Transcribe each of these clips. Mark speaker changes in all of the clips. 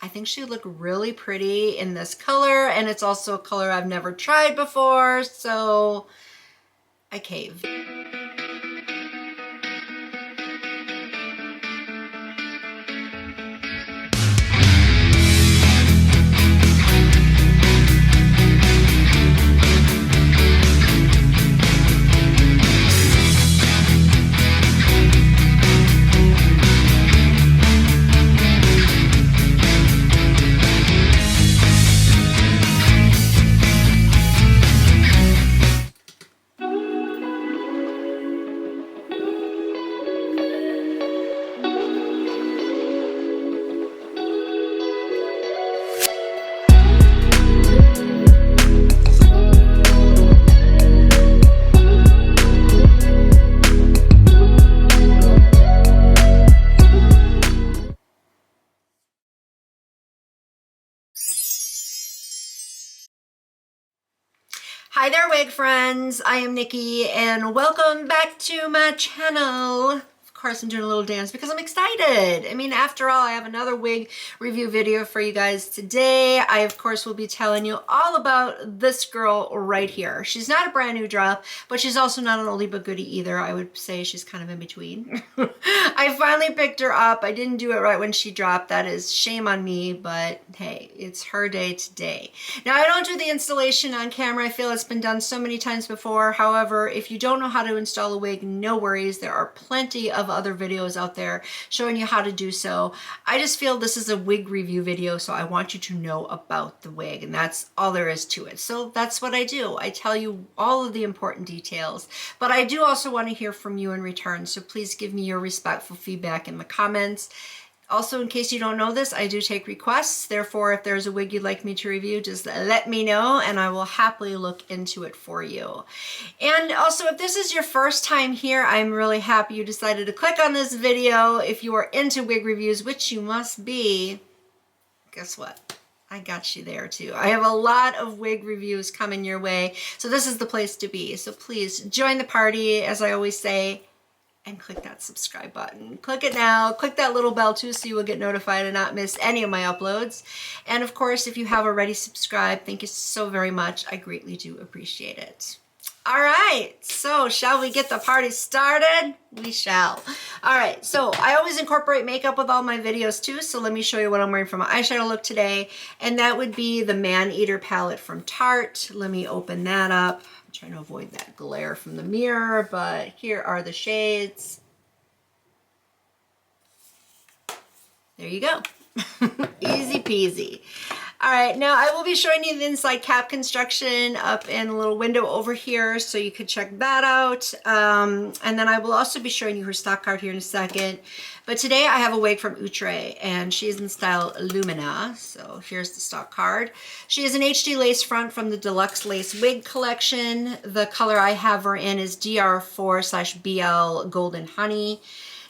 Speaker 1: I think she would look really pretty in this color, and it's also a color I've never tried before, so I caved. Hi there, wig friends. I am Nikki, and welcome back to my channel. Of course, I'm doing a little dance because I'm excited. I mean, after all, I have another wig review video for you guys today. I, of course, will be telling you all about this girl right here. She's not a brand new drop, but she's also not an oldie but goodie either. I would say she's kind of in between. I finally picked her up. I didn't do it right when she dropped. That is shame on me, but hey, it's her day today. Now, I don't do the installation on camera. I feel it's been done so many times before. However, if you don't know how to install a wig, no worries. There are plenty of other videos out there showing you how to do so. I just feel this is a wig review video, so I want you to know about the wig, and that's all there is to it. So that's what I do. I tell you all of the important details, but I do also want to hear from you in return, so please give me your respectful feedback in the comments. Also, in case you don't know this, I do take requests. Therefore, if there's a wig you'd like me to review, just let me know and I will happily look into it for you. And also, if this is your first time here, I'm really happy you decided to click on this video. If you are into wig reviews, which you must be, guess what? I got you there too. I have a lot of wig reviews coming your way, so this is the place to be. So please join the party, as I always say, and click that subscribe button. Click it now. Click that little bell too so you will get notified and not miss any of my uploads. And of course, if you have already subscribed, thank you so very much. I greatly do appreciate it. All right, so shall we get the party started? We shall. All right, so I always incorporate makeup with all my videos too, so let me show you what I'm wearing for my eyeshadow look today, and that would be the Man Eater palette from Tarte. Let me open that up. I'm trying to avoid that glare from the mirror, but here are the shades. There you go. Easy peasy. All right, now I will be showing you the inside cap construction up in a little window over here, so you could check that out. And then I will also be showing you her stock card here in a second. But today I have a wig from OUTRE, and she is in style Lumina. So here's the stock card. She is an HD lace front from the Deluxe Lace Wig Collection. The color I have her in is DR4/BL Golden Honey.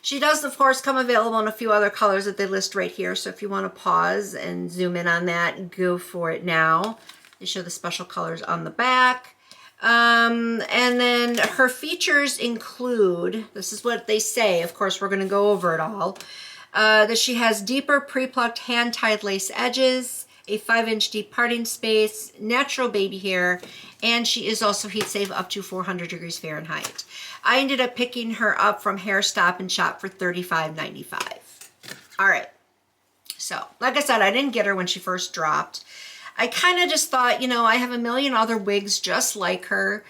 Speaker 1: She does, of course, come available in a few other colors that they list right here. So if you want to pause and zoom in on that, go for it now. They show the special colors on the back. And then her features include, this is what they say, of course, we're going to go over it all, that she has deeper pre-plucked hand-tied lace edges, a 5-inch deep parting space, natural baby hair, and she is also heat safe up to 400 degrees Fahrenheit. I ended up picking her up from Hair Stop and Shop for $35.95. All right. So, like I said, I didn't get her when she first dropped. I kind of just thought, you know, I have a million other wigs just like her.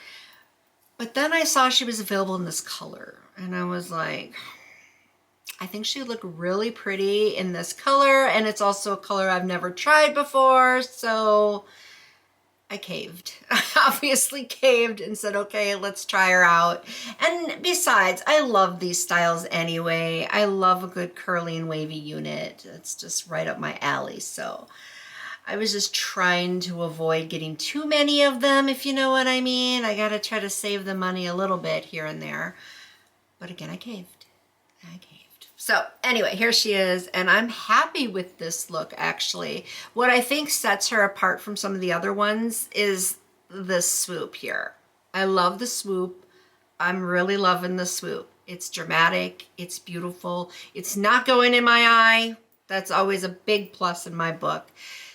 Speaker 1: But then I saw she was available in this color. And I was like, I think she would look really pretty in this color. And it's also a color I've never tried before. So I caved. I obviously caved and said, okay, let's try her out. And besides, I love these styles anyway. I love a good curly and wavy unit. It's just right up my alley. So I was just trying to avoid getting too many of them, if you know what I mean. I got to try to save the money a little bit here and there. But again, I caved. I caved. So anyway, here she is, and I'm happy with this look, actually. What I think sets her apart from some of the other ones is this swoop here. I love the swoop. I'm really loving the swoop. It's dramatic. It's beautiful. It's not going in my eye. That's always a big plus in my book.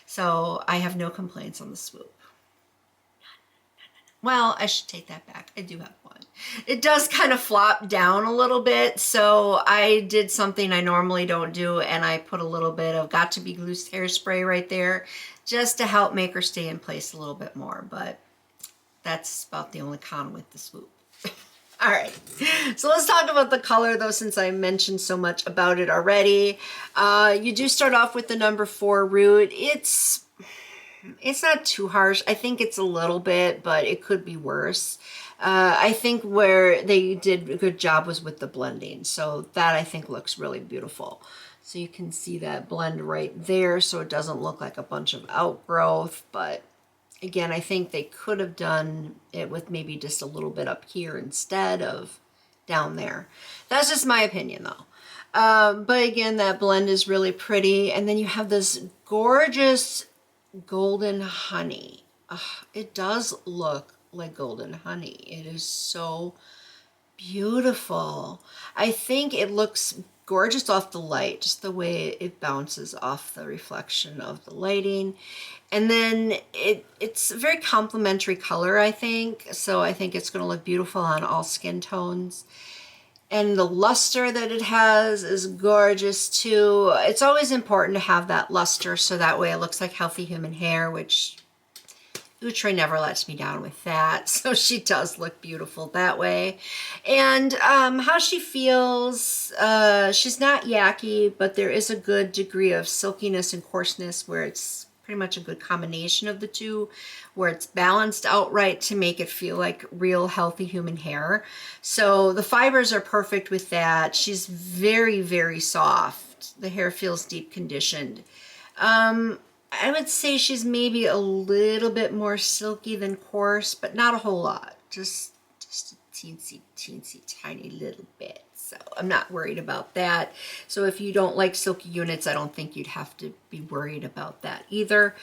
Speaker 1: So I have no complaints on the swoop. Well, I should take that back. I do have one. It does kind of flop down a little bit, so I did something I normally don't do, and I put a little bit of Got to Be Loose hairspray right there just to help make her stay in place a little bit more, but that's about the only con with the swoop. All right, so let's talk about the color though, since I mentioned so much about it already. You do start off with the number 4 root. It's not too harsh. I think it's a little bit, but it could be worse. I think where they did a good job was with the blending. So that I think looks really beautiful. So you can see that blend right there, so it doesn't look like a bunch of outgrowth. But again, I think they could have done it with maybe just a little bit up here instead of down there. That's just my opinion though. But again, that blend is really pretty. And then you have this gorgeous golden honey. It does look like golden honey. It is so beautiful. I think it looks gorgeous off the light, just the way it bounces off the reflection of the lighting. And then it's a very complementary color, I think. So I think it's going to look beautiful on all skin tones. And the luster that it has is gorgeous too. It's always important to have that luster so that way it looks like healthy human hair, which Outre never lets me down with that. So she does look beautiful that way. And how she feels, she's not yucky, but there is a good degree of silkiness and coarseness where it's pretty much a good combination of the two, where it's balanced out right to make it feel like real healthy human hair. So the fibers are perfect with that. She's very, very soft. The hair feels deep conditioned. I would say she's maybe a little bit more silky than coarse, but not a whole lot. Just a teensy, tiny little bit. So I'm not worried about that. So if you don't like silky units, I don't think you'd have to be worried about that either.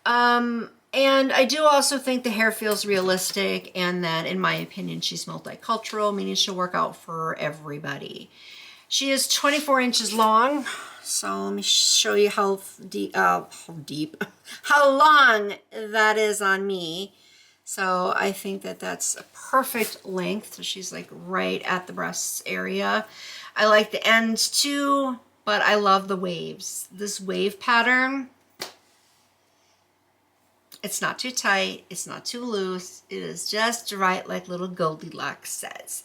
Speaker 1: And I do also think the hair feels realistic, and that, in my opinion, she's multicultural, meaning she'll work out for everybody. She is 24 inches long. So let me show you how long that is on me. So I think that that's a perfect length. So she's like right at the breasts area. I like the ends too, but I love the waves. This wave pattern, it's not too tight, it's not too loose. It is just right, like little Goldilocks says.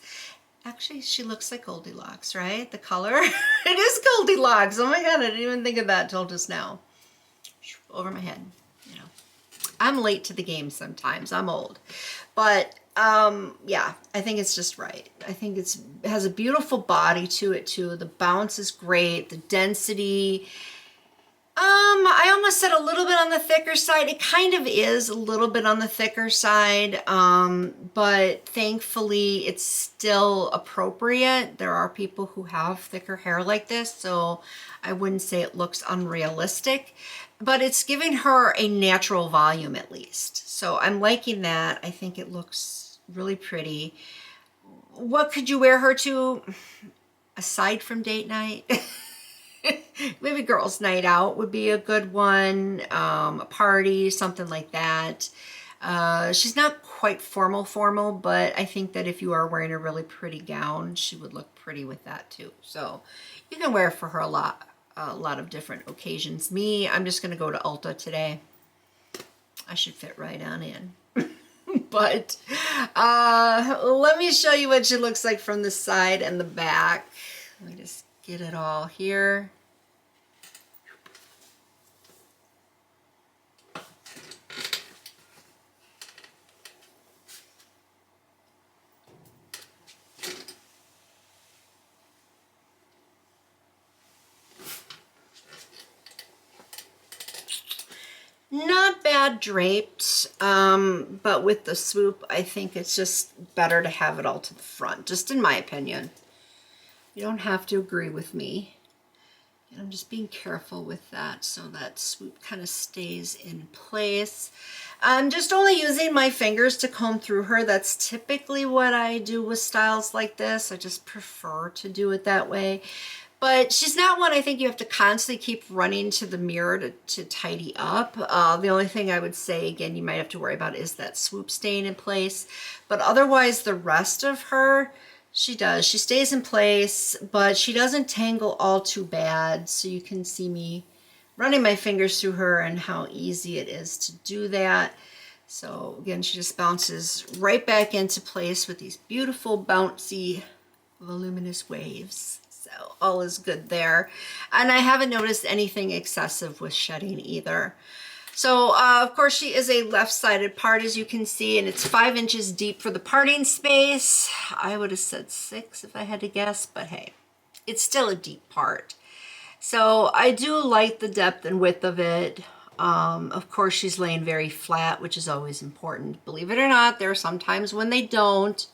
Speaker 1: Actually, she looks like Goldilocks, right? The color, it is Goldilocks. Oh my God, I didn't even think of that till just now. Over my head, you know. I'm late to the game sometimes, I'm old. But yeah, I think it's just right. I think it has a beautiful body to it too. The bounce is great, the density. I almost said a little bit on the thicker side. It kind of is a little bit on the thicker side, but thankfully it's still appropriate. There are people who have thicker hair like this, so I wouldn't say it looks unrealistic, but it's giving her a natural volume at least. So I'm liking that. I think it looks really pretty. What could you wear her to aside from date night? Maybe girls' night out would be a good one, a party, something like that. She's not quite formal, but I think that if you are wearing a really pretty gown, she would look pretty with that too. So you can wear it for her a lot of different occasions. Me, I'm just gonna go to Ulta today. I should fit right on in. But let me show you what she looks like from the side and the back. Let me just get it all here. Not bad draped, but with the swoop, I think it's just better to have it all to the front, just in my opinion. You don't have to agree with me. And I'm just being careful with that so that swoop kind of stays in place. I'm just only using my fingers to comb through her. That's typically what I do with styles like this. I just prefer to do it that way. But she's not one I think you have to constantly keep running to the mirror to tidy up. The only thing I would say, again, you might have to worry about is that swoop stain in place. But otherwise, the rest of her, she does. She stays in place, but she doesn't tangle all too bad. So you can see me running my fingers through her and how easy it is to do that. So again, she just bounces right back into place with these beautiful, bouncy, voluminous waves. So all is good there. And I haven't noticed anything excessive with shedding either. So of course she is a left-sided part, as you can see, and it's 5 inches deep for the parting space. I would have said 6 if I had to guess, but hey, it's still a deep part. So I do like the depth and width of it. Of course she's laying very flat, which is always important. Believe it or not, there are some times when they don't.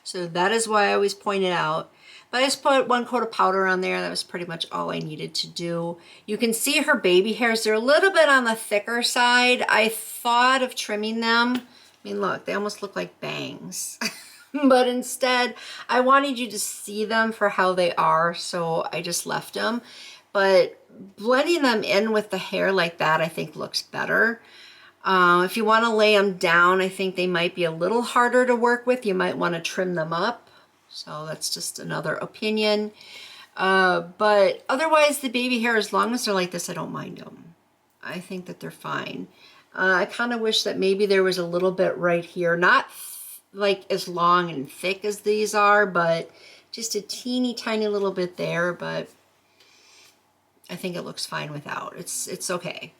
Speaker 1: So that is why I always point it out. But I just put 1 coat of powder on there. That was pretty much all I needed to do. You can see her baby hairs. They're a little bit on the thicker side. I thought of trimming them. I mean, look, they almost look like bangs. But instead, I wanted you to see them for how they are, so I just left them. But blending them in with the hair like that, I think looks better. If you want to lay them down, I think they might be a little harder to work with. You might want to trim them up. So that's just another opinion. But otherwise, the baby hair, as long as they're like this, I don't mind them. I think that they're fine. I kind of wish that maybe there was a little bit right here. Not like as long and thick as these are, but just a teeny tiny little bit there. But I think it looks fine without. It's okay.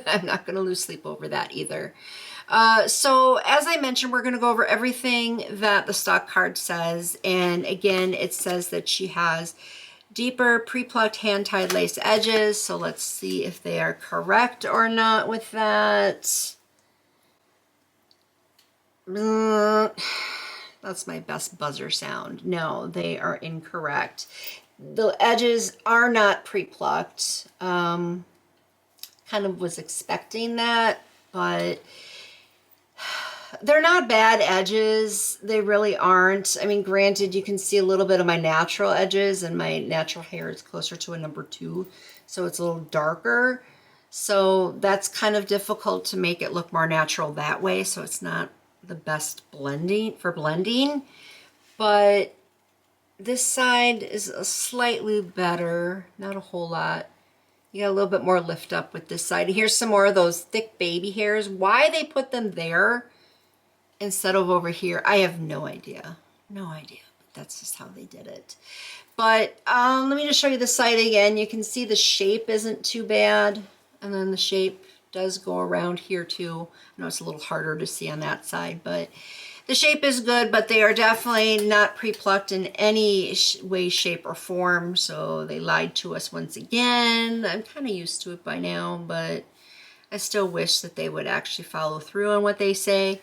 Speaker 1: I'm not going to lose sleep over that either. So as I mentioned, we're going to go over everything that the stock card says. And again, it says that she has deeper pre-plucked hand-tied lace edges. So let's see if they are correct or not with that. That's my best buzzer sound. No, they are incorrect. The edges are not pre-plucked. Kind of was expecting that, but they're not bad edges. They really aren't. I mean, granted, you can see a little bit of my natural edges, and my natural hair is closer to a number 2, so it's a little darker. So that's kind of difficult to make it look more natural that way, so it's not the best blending for blending. But this side is a slightly better, not a whole lot. You got a little bit more lift up with this side. Here's some more of those thick baby hairs. Why they put them there instead of over here, I have no idea. No idea. But that's just how they did it. But let me just show you the side again. You can see the shape isn't too bad. And then the shape does go around here too. I know it's a little harder to see on that side, but the shape is good, but they are definitely not pre-plucked in any way, shape, or form. So they lied to us once again. I'm kind of used to it by now, but I still wish that they would actually follow through on what they say.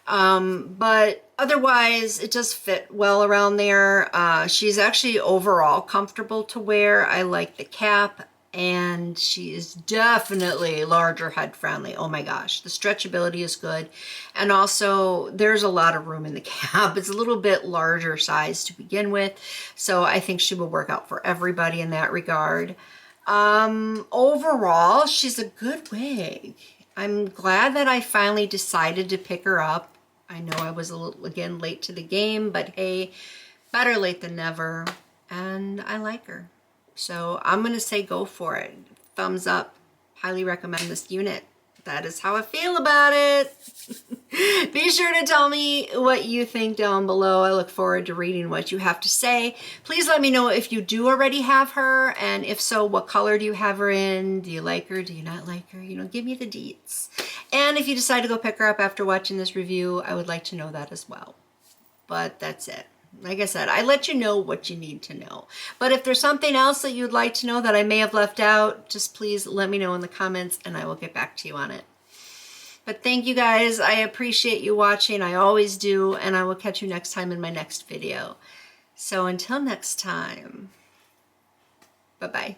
Speaker 1: But otherwise, it does fit well around there. She's actually overall comfortable to wear. I like the cap. And she is definitely larger head friendly. Oh my gosh, the stretchability is good. And also there's a lot of room in the cap. It's a little bit larger size to begin with. So I think she will work out for everybody in that regard. Overall, she's a good wig. I'm glad that I finally decided to pick her up. I know I was a little, again, late to the game, but hey, better late than never. And I like her. So I'm going to say go for it. Thumbs up. Highly recommend this unit. That is how I feel about it. Be sure to tell me what you think down below. I look forward to reading what you have to say. Please let me know if you do already have her, and if so, what color do you have her in? Do you like her? Do you not like her? You know, give me the deets. And if you decide to go pick her up after watching this review, I would like to know that as well. But that's it. Like I said, I let you know what you need to know. But if there's something else that you'd like to know that I may have left out, just please let me know in the comments and I will get back to you on it. But thank you guys. I appreciate you watching. I always do. And I will catch you next time in my next video. So until next time, bye-bye.